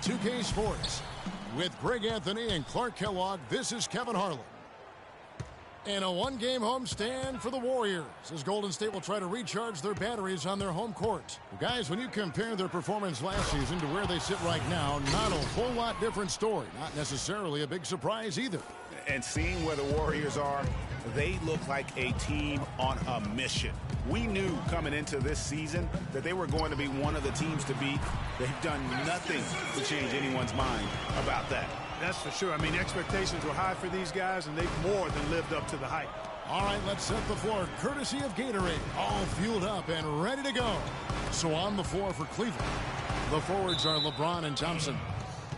2K Sports. With Greg Anthony and Clark Kellogg, this is Kevin Harlan. And a one-game homestand for the Warriors as Golden State will try to recharge their batteries on their home court. Guys, when you compare their performance last season to where they sit right now, not a whole lot different story. Not necessarily a big surprise either. And seeing where the Warriors are, they look like a team on a mission. We knew coming into this season that they were going to be one of the teams to beat. They've done nothing to change anyone's mind about that. That's for sure. I mean, expectations were high for these guys, and they've more than lived up to the hype. All right, let's set the floor courtesy of Gatorade. All fueled up and ready to go. So on the floor for Cleveland, the forwards are LeBron and Thompson.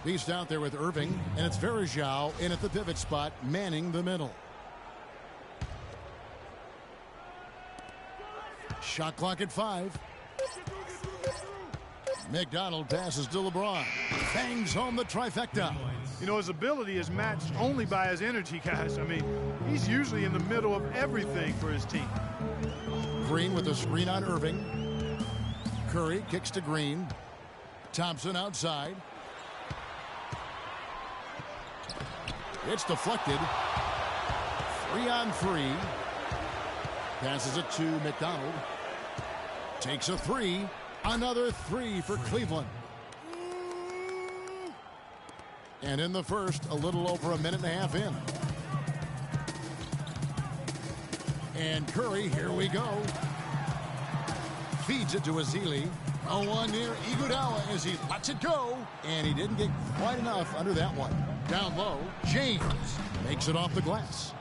Beast out there with Irving, and it's Varejao in at the pivot spot, manning the middle. Shot clock at 5. McDonald passes to LeBron. Bangs home the trifecta. You know, his ability is matched only by his energy, guys. I mean, he's usually in the middle of everything for his team. Green with a screen on Irving. Curry kicks to Green. Thompson outside. It's deflected. 3-on-3. Passes it to McDonald. Takes a 3. Another 3 for Cleveland. And in the first, a little over a minute and a half in. And Curry, here we go. Feeds it to Ezeli. A one near Iguodala as he lets it go. And he didn't get quite enough under that one. Down low, James makes it off the glass.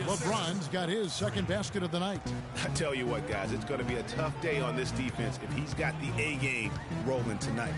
LeBron's got his second basket of the night. I tell you what, guys, it's going to be a tough day on this defense if he's got the A game rolling tonight.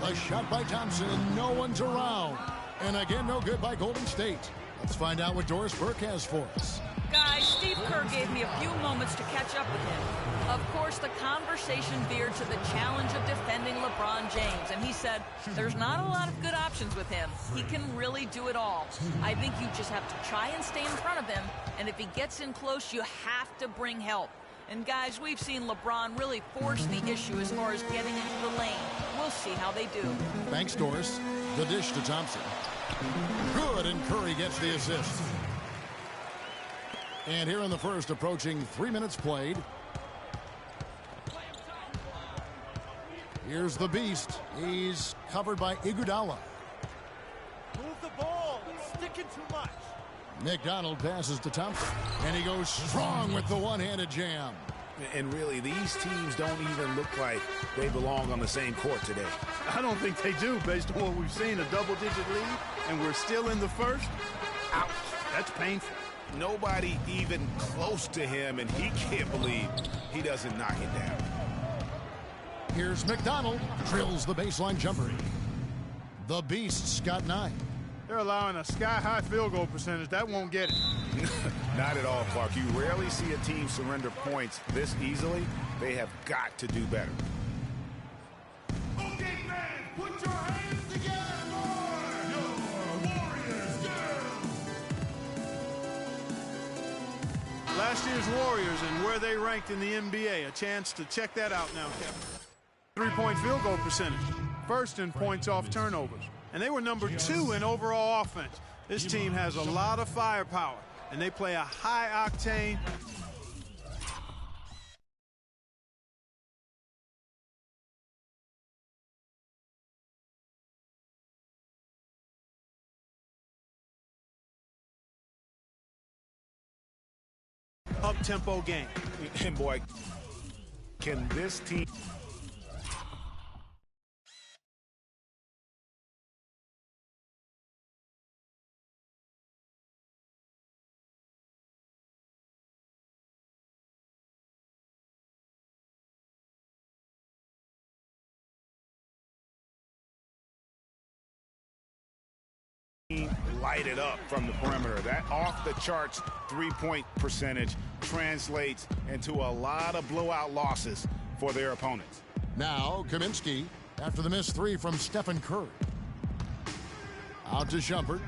A shot by Thompson, and no one's around. And again, no good by Golden State. Let's find out what Doris Burke has for us. Guys, Steve Kerr gave me a few moments to catch up with him. Of course, the conversation veered to the challenge of defending LeBron James, and he said, there's not a lot of good options with him. He can really do it all. I think you just have to try and stay in front of him, and if he gets in close, you have to bring help. And guys, we've seen LeBron really force the issue as far as getting into the lane. We'll see how they do. Thanks, Doris. The dish to Thompson. Good, and Curry gets the assist. And here in the first, approaching 3 minutes played. Here's the Beast. He's covered by Iguodala. Move the ball. It's sticking too much. McDonald passes to Thompson. And he goes strong with the one-handed jam. And really, these teams don't even look like they belong on the same court today. I don't think they do, based on what we've seen, a double-digit lead, and we're still in the first. Ouch. That's painful. Nobody even close to him, and he can't believe he doesn't knock it down. Here's McDonald. Drills the baseline jumper. The Beast's got 9. They're allowing a sky-high field goal percentage. That won't get it. Not at all, Clark. You rarely see a team surrender points this easily. They have got to do better. Okay, fans, put your hands together for your Warriors girls. Last year's Warriors and where they ranked in the NBA. A chance to check that out now, Kevin. 3-point field goal percentage. First in points off turnovers. And they were number 2 in overall offense. This team has a lot of firepower, and they play a high-octane. Up-tempo game. And boy, can this team... light it up from the perimeter. That off-the-charts three-point percentage translates into a lot of blowout losses for their opponents. Now, Kaminsky, after the missed 3 from Stephen Curry. Out to Shumpert.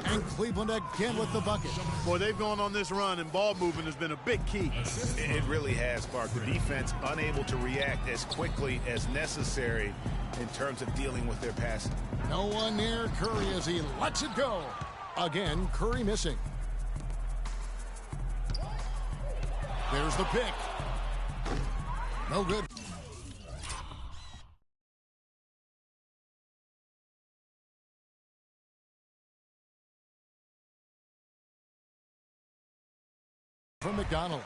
And Cleveland again with the bucket. Boy, they've gone on this run, and ball movement has been a big key. It really has, Clark. The defense unable to react as quickly as necessary in terms of dealing with their passing. No one near Curry as he lets it go. Again, Curry missing. There's the pick. No good. From McDonald.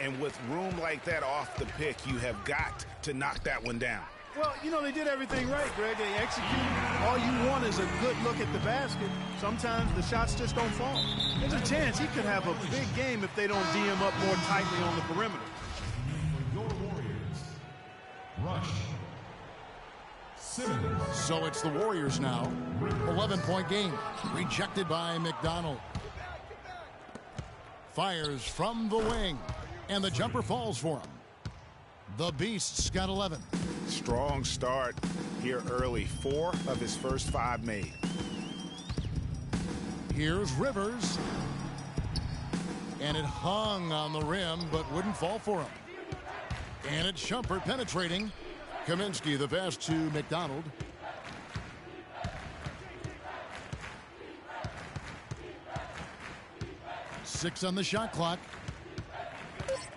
And with room like that off the pick, you have got to knock that one down. Well, you know, they did everything right, Greg. They executed. All you want is a good look at the basket. Sometimes the shots just don't fall. There's a chance he could have a big game if they don't D him up more tightly on the perimeter. Your Warriors. Rush. Simmons. So it's the Warriors now. 11-point game. Rejected by McDonald. Fires from the wing. And the jumper falls for him. The Beast's got 11. Strong start here early. 4 of his first 5 made. Here's Rivers. And it hung on the rim, but wouldn't fall for him. And it's Shumpert penetrating. Kaminsky the pass to McDonald. Six on the shot clock.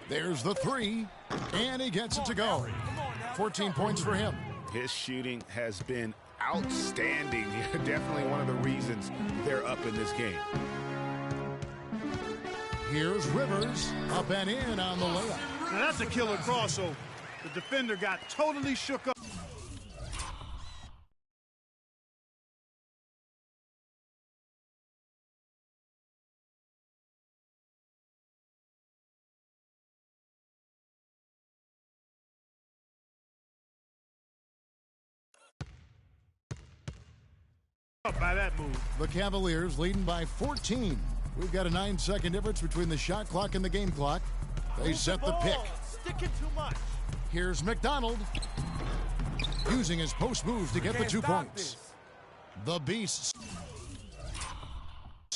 There's the three. And he gets it to go. 14 points for him. His shooting has been outstanding. Definitely one of the reasons they're up in this game. Here's Rivers. Up and in on the layup. Now that's a killer crossover. The defender got totally shook up. By that move. The Cavaliers leading by 14. We've got a 9-second difference between the shot clock and the game clock. They set the pick. Sticking too much. Here's McDonald. Using his post move to get the 2 points. The Beast's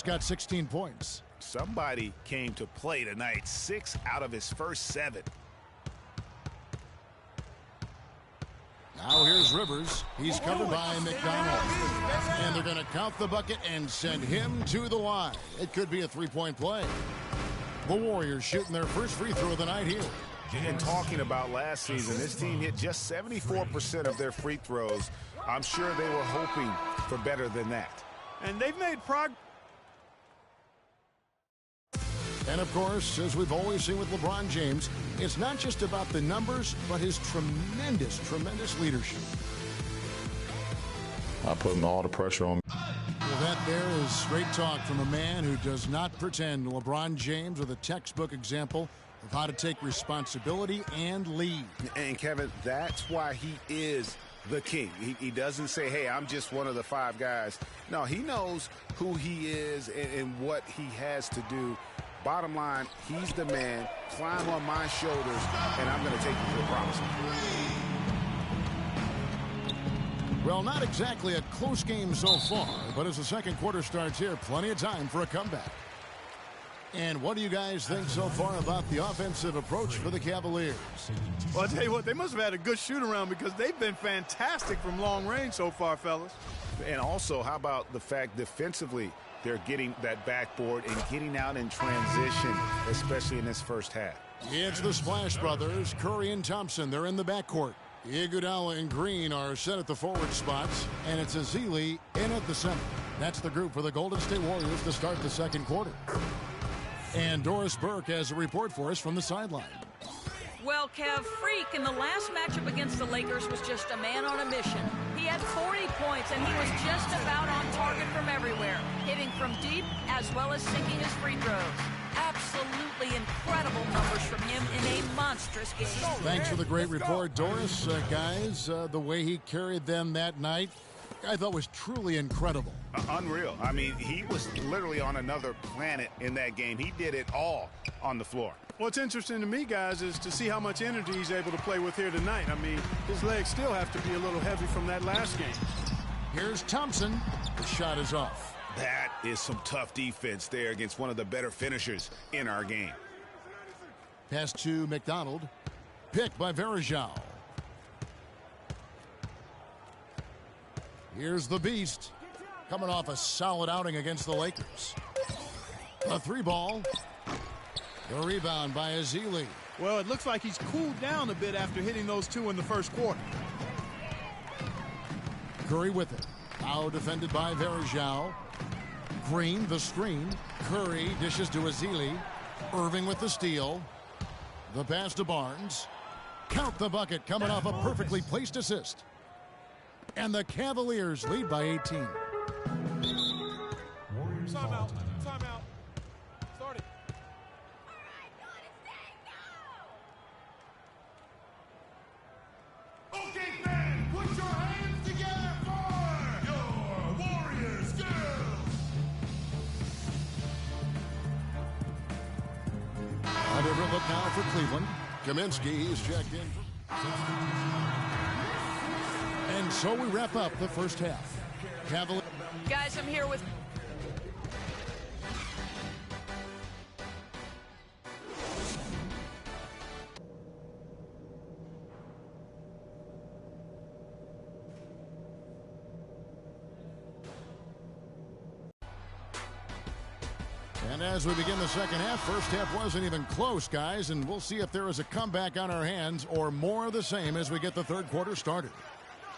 got 16 points. Somebody came to play tonight. 6 out of his first 7. Now here's Rivers. He's covered by McDonald. And they're going to count the bucket and send him to the line. It could be a 3-point play. The Warriors shooting their first free throw of the night here. And talking about last season, this team hit just 74% of their free throws. I'm sure they were hoping for better than that. And they've made progress. And of course, as we've always seen with LeBron James, it's not just about the numbers, but his tremendous, tremendous leadership. I put all the pressure on me. Well, that there is straight talk from a man who does not pretend. LeBron James with a textbook example of how to take responsibility and lead. And Kevin, that's why he is the king. He doesn't say, hey, I'm just one of the 5 guys. No, he knows who he is and what he has to do. Bottom line, he's the man. Climb on my shoulders, and I'm going to take you to the promised land. Well, not exactly a close game so far, but as the second quarter starts here, plenty of time for a comeback. And what do you guys think so far about the offensive approach for the Cavaliers? Well, I'll tell you what, they must have had a good shoot-around because they've been fantastic from long range so far, fellas. And also, how about the fact defensively, they're getting that backboard and getting out in transition, especially in this first half. It's the Splash Brothers, Curry and Thompson. They're in the backcourt. Iguodala and Green are set at the forward spots, and it's Ezeli in at the center. That's the group for the Golden State Warriors to start the second quarter. And Doris Burke has a report for us from the sideline. Well, Kev, Freak in the last matchup against the Lakers was just a man on a mission. He had 40 points, and he was just about on target from everywhere, hitting from deep as well as sinking his free throws. Absolutely incredible numbers from him in a monstrous game. Thanks for the great report, Doris. Guys, the way he carried them that night, I thought was truly incredible. Unreal. I mean, he was literally on another planet in that game. He did it all on the floor. What's interesting to me, guys, is to see how much energy he's able to play with here tonight. I mean, his legs still have to be a little heavy from that last game. Here's Thompson. The shot is off. That is some tough defense there against one of the better finishers in our game. Pass to McDonald. Picked by Varejao. Here's the Beast. Coming off a solid outing against the Lakers. A 3-ball. The rebound by Ezeli. Well, it looks like he's cooled down a bit after hitting those two in the first quarter. Curry with it. Now defended by Varejao. Green, the screen. Curry dishes to Ezeli. Irving with the steal. The pass to Barnes. Count the bucket coming off a perfectly placed assist. And the Cavaliers lead by 18. Timeout. Timeout. Start it. Okay, fans, put your hands together for your Warriors girls. A different look now for Cleveland. Kaminsky is checked in. And so we wrap up the first half. Cavaliers. Guys, I'm here with... And as we begin the second half, first half wasn't even close, guys, and we'll see if there is a comeback on our hands or more of the same as we get the third quarter started.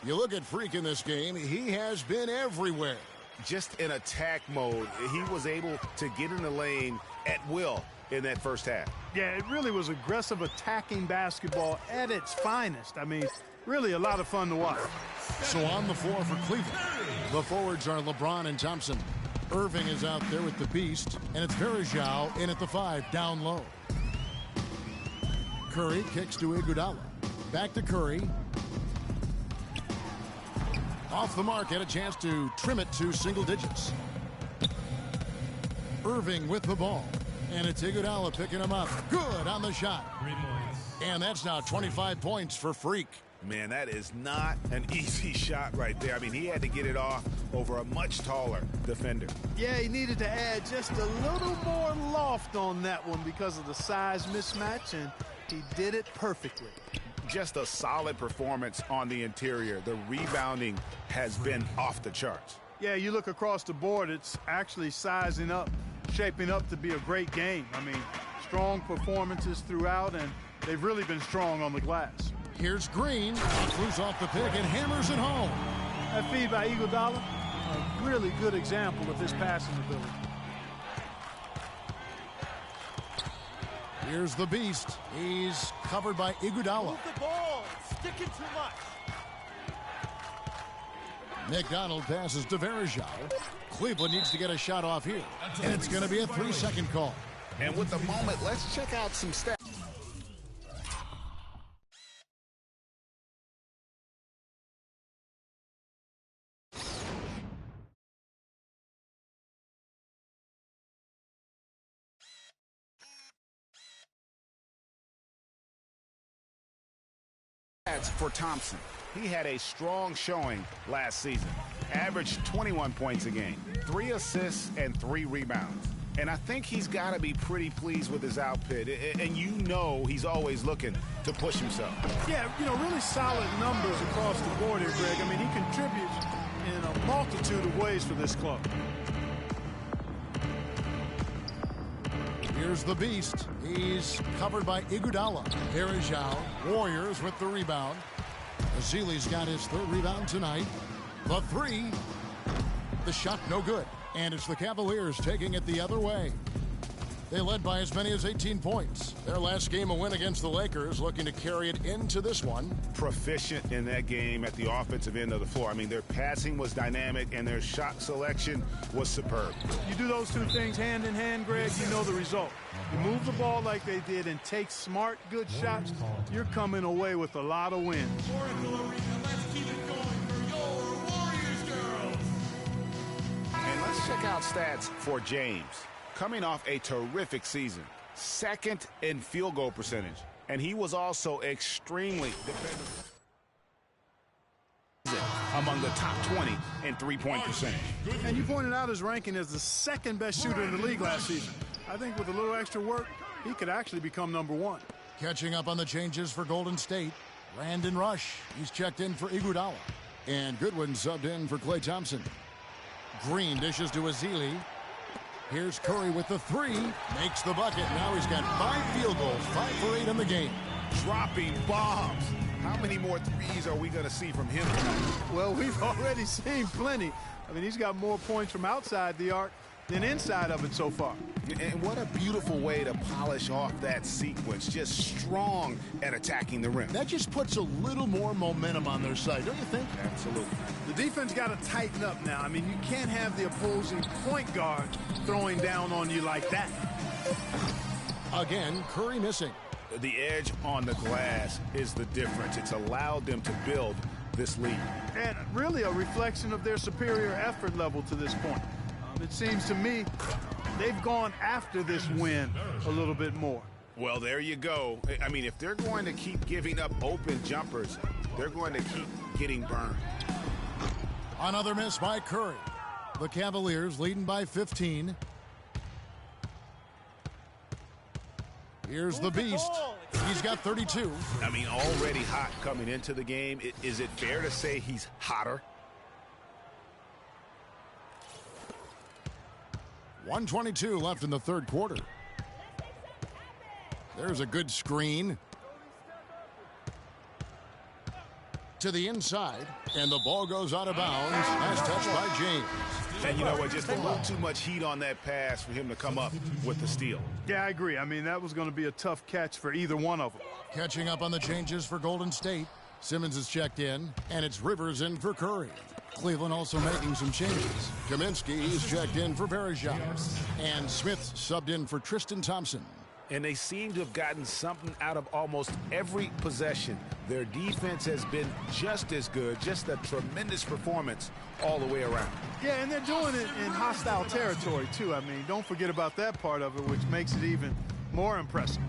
You look at Freak in this game, he has been everywhere. Just in attack mode, he was able to get in the lane at will in that first half. Yeah, it really was aggressive attacking basketball at its finest. I mean, really a lot of fun to watch. So on the floor for Cleveland, the forwards are LeBron and Thompson. Irving is out there with the Beast, and it's Varejao in at the 5, down low. Curry kicks to Iguodala. Back to Curry. Off the mark, had a chance to trim it to single digits. Irving with the ball, and it's Iguodala picking him up. Good on the shot. And that's now 25 points for Freak. Man, that is not an easy shot right there. I mean, he had to get it off over a much taller defender. Yeah, he needed to add just a little more loft on that one because of the size mismatch, and he did it perfectly. Just a solid performance on the interior. The rebounding has been off the charts. Yeah, you look across the board, it's actually sizing up, shaping up to be a great game. I mean, strong performances throughout, and they've really been strong on the glass. Here's Green, flew off the pick and hammers it home. That feed by Iguodala, a really good example of his passing ability. Here's the Beast. He's covered by Iguodala. Move the ball. It's sticking too much. McDonald passes to Varejao. Cleveland needs to get a shot off here. And it's going to be a 3-second call. And with the moment, let's check out some stats. For Thompson. He had a strong showing last season. Averaged 21 points a game, 3 assists and 3 rebounds. And I think he's got to be pretty pleased with his output. And you know he's always looking to push himself. Yeah, you know, really solid numbers across the board here, Greg. I mean, he contributes in a multitude of ways for this club. Here's the Beast. He's covered by Iguodala. Varejao, Warriors with the rebound. Ezeli's got his 3rd rebound tonight. The 3. The shot no good. And it's the Cavaliers taking it the other way. They led by as many as 18 points. Their last game a win against the Lakers, looking to carry it into this one. Proficient in that game at the offensive end of the floor. I mean, their passing was dynamic and their shot selection was superb. You do those two things hand in hand, Greg, you know the result. You move the ball like they did and take smart, good shots, you're coming away with a lot of wins. Oracle Arena, let's keep it going for your Warriors girls. And let's check out stats for James. Coming off a terrific season, 2nd in field goal percentage, and he was also extremely dependable. among the top 20 in three-point percentage. And you pointed out his ranking as the second best shooter in the league last season. I think with a little extra work, he could actually become #1. Catching up on the changes for Golden State, Brandon Rush. He's checked in for Iguodala. And Goodwin subbed in for Klay Thompson. Green dishes to Ezeli. Here's Curry with the three. Makes the bucket. Now he's got 5 field goals, 5 for 8 in the game. Dropping bombs. How many more threes are we going to see from him tonight? Well, we've already seen plenty. I mean, he's got more points from outside the arc than inside of it so far. And what a beautiful way to polish off that sequence. Just strong at attacking the rim. That just puts a little more momentum on their side, don't you think? Absolutely. The defense got to tighten up now. I mean, you can't have the opposing point guard throwing down on you like that. Again, Curry missing. The edge on the glass is the difference. It's allowed them to build this lead. And really a reflection of their superior effort level to this point. It seems to me they've gone after this win a little bit more. Well, there you go. I mean, if they're going to keep giving up open jumpers, they're going to keep getting burned. Another miss by Curry. The Cavaliers leading by 15. Here's the Beast. He's got 32. I mean, already hot coming into the game. Is it fair to say he's hotter? 1:22 left in the third quarter. There's a good screen. To the inside, and the ball goes out of bounds. Last touch by James. And you know what? Just a little too much heat on that pass for him to come up with the steal. Yeah, I agree. I mean, that was going to be a tough catch for either one of them. Catching up on the changes for Golden State. Simmons is checked in, and it's Rivers in for Curry. Cleveland also making some changes. Kaminsky is checked in for Varejao. And Smith subbed in for Tristan Thompson. And they seem to have gotten something out of almost every possession. Their defense has been just as good, just a tremendous performance all the way around. Yeah, and they're doing it in hostile territory, too. I mean, don't forget about that part of it, which makes it even more impressive.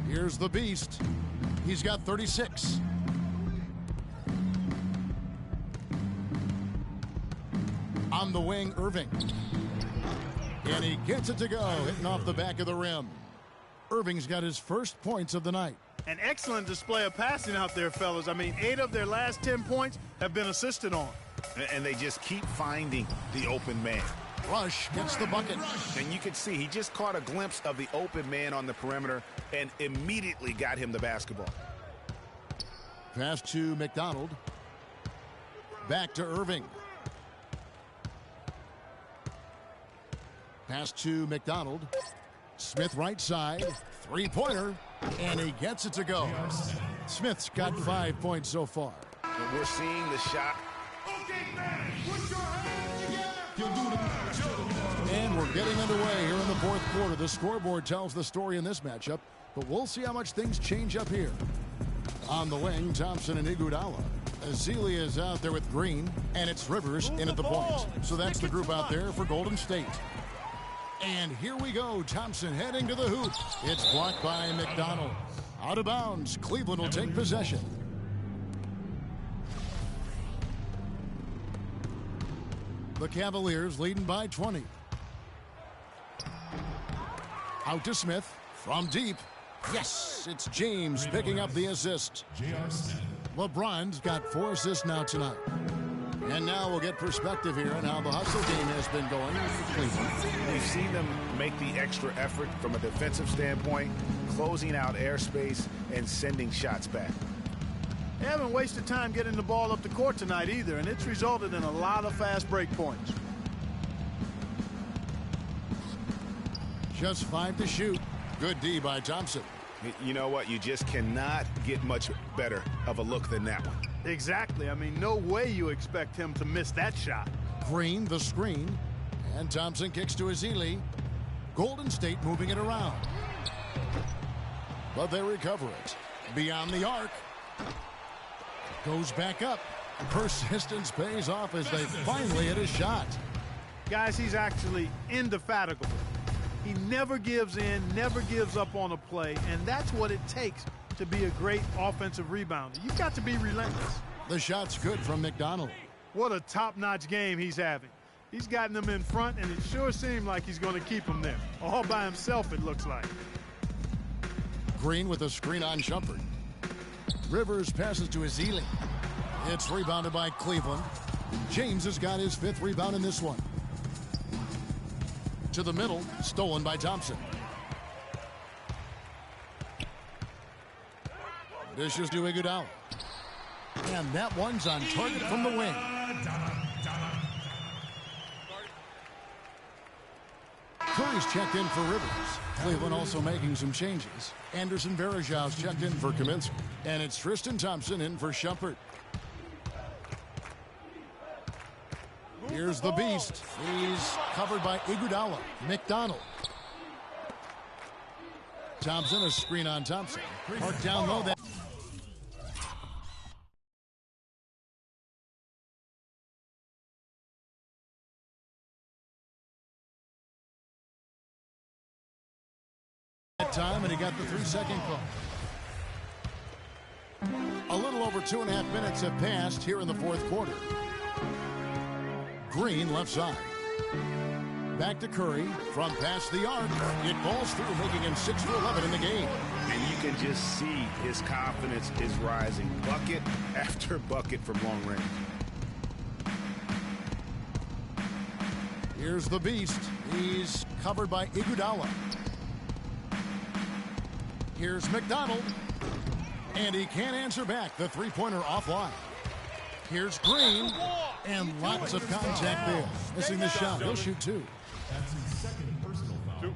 Here's the Beast. He's got 36. On the wing, Irving. And he gets it to go, hitting off the back of the rim. Irving's got his first points of the night. An excellent display of passing out there, fellas. I mean, 8 of their last 10 points have been assisted on. And they just keep finding the open man. Rush gets the bucket. And you can see he just caught a glimpse of the open man on the perimeter and immediately got him the basketball. Pass to McDonald. Back to Irving. Pass to McDonald. Smith right side. Three-pointer. And he gets it to go. Smith's got 5 points so far. And we're seeing the shot. And we're getting underway here in the fourth quarter. The scoreboard tells the story in this matchup, but we'll see how much things change up here. On the wing, Thompson and Iguodala. Ezeli is out there with Green, and it's Rivers in at the point. So that's the group out there for Golden State. And here we go. Thompson heading to the hoop. It's blocked by McDonald. Out of bounds. Cleveland will take possession. The Cavaliers leading by 20. Out to Smith. From deep. Yes, it's James picking up the assist. LeBron's got 4 assists now tonight. And now we'll get perspective here on how the hustle game has been going for Cleveland. We've seen them make the extra effort from a defensive standpoint, closing out airspace and sending shots back. They haven't wasted time getting the ball up the court tonight either, and it's resulted in a lot of fast break points. Just 5 to shoot. Good D by Thompson. You know what? You just cannot get much better of a look than that one. Exactly. I mean, no way you expect him to miss that shot. Green, the screen. And Thompson kicks to Ezeli. Golden State moving it around. But they recover it. Beyond the arc. Goes back up. Persistence pays off as they finally hit a shot. Guys, he's actually indefatigable. He never gives in, never gives up on a play, and that's what it takes to be a great offensive rebounder. You've got to be relentless. The shot's good from McDonald. What a top-notch game he's having. He's gotten them in front, and it sure seemed like he's going to keep them there. All by himself, it looks like. Green with a screen on Shumpert. Rivers passes to Ezeli. It's rebounded by Cleveland. James has got his 5th rebound in this one. To the middle, stolen by Thompson. Dishes to Iguodala. And that one's on target from the wing. Curry's checked in for Rivers. Cleveland also making some changes. Anderson Varejau's checked in for Kaminsky. And it's Tristan Thompson in for Shumpert. Here's the beast. He's covered by Iguodala. McDonald. Thompson, a screen on Thompson. Mark down low. That time, and he got the 3-second call. A little over 2.5 minutes have passed here in the 4th quarter. Green left side. Back to Curry from past the arc. It falls through, making him 6 for 11 in the game. And you can just see his confidence is rising. Bucket after bucket from long range. Here's the beast. He's covered by Iguodala. Here's McDonald. And he can't answer back. The 3-pointer offline. Here's Green. And lots of contact there. Missing the shot. He'll shoot 2. That's his 2nd personal foul.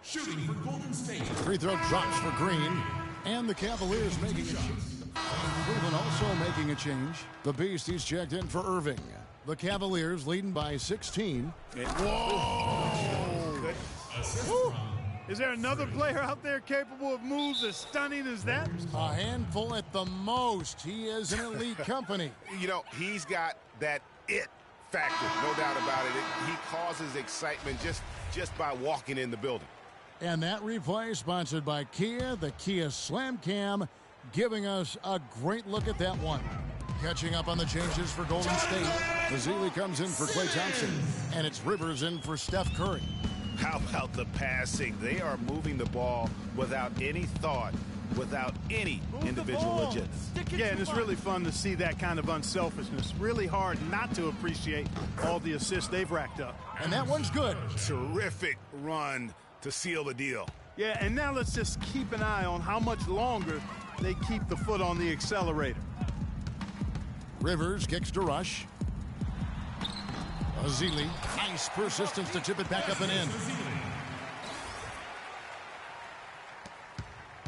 Shooting for Golden State. Free throw drops for Green. And the Cavaliers making a change. Cleveland also making a change. The beast, he's checked in for Irving. The Cavaliers leading by 16. Whoa! Good. Woo. Is there another player out there capable of moves as stunning as that? A handful at the most. He is an elite company. You know, he's got that it factor, no doubt about it. He causes excitement just by walking in the building. And that replay sponsored by Kia, the Kia Slam Cam, giving us a great look at that one. Catching up on the changes for Golden State. Ezeli comes in for Klay Thompson, and it's Rivers in for Steph Curry. How about the passing? They are moving the ball without any thought, without any individual agenda. Yeah, and it's really fun to see that kind of unselfishness. Really hard not to appreciate all the assists they've racked up. And that one's good. Terrific run to seal the deal. Yeah, and now let's just keep an eye on how much longer they keep the foot on the accelerator. Rivers kicks to Rush. Ezeli, nice persistence to chip it back up and in.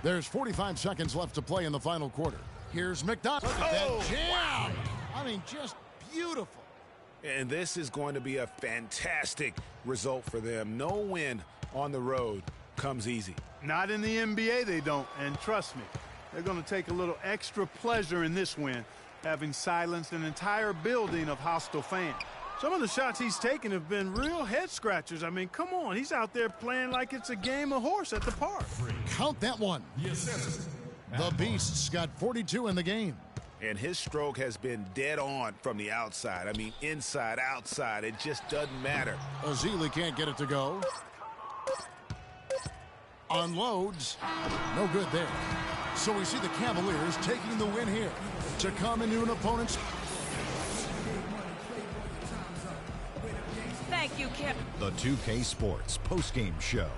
There's 45 seconds left to play in the final quarter. Here's McDonald. Look at that jam. I mean, just beautiful. And this is going to be a fantastic result for them. No win on the road comes easy. Not in the NBA, they don't. And trust me, they're going to take a little extra pleasure in this win, having silenced an entire building of hostile fans. Some of the shots he's taken have been real head-scratchers. I mean, come on. He's out there playing like it's a game of horse at the park. Count that one. The Beast's got 42 in the game. And his stroke has been dead on from the outside. I mean, inside, outside. It just doesn't matter. Ezeli can't get it to go. Unloads. No good there. So we see the Cavaliers taking the win here to come into an opponent's... Thank you, Kip. The 2K Sports postgame show.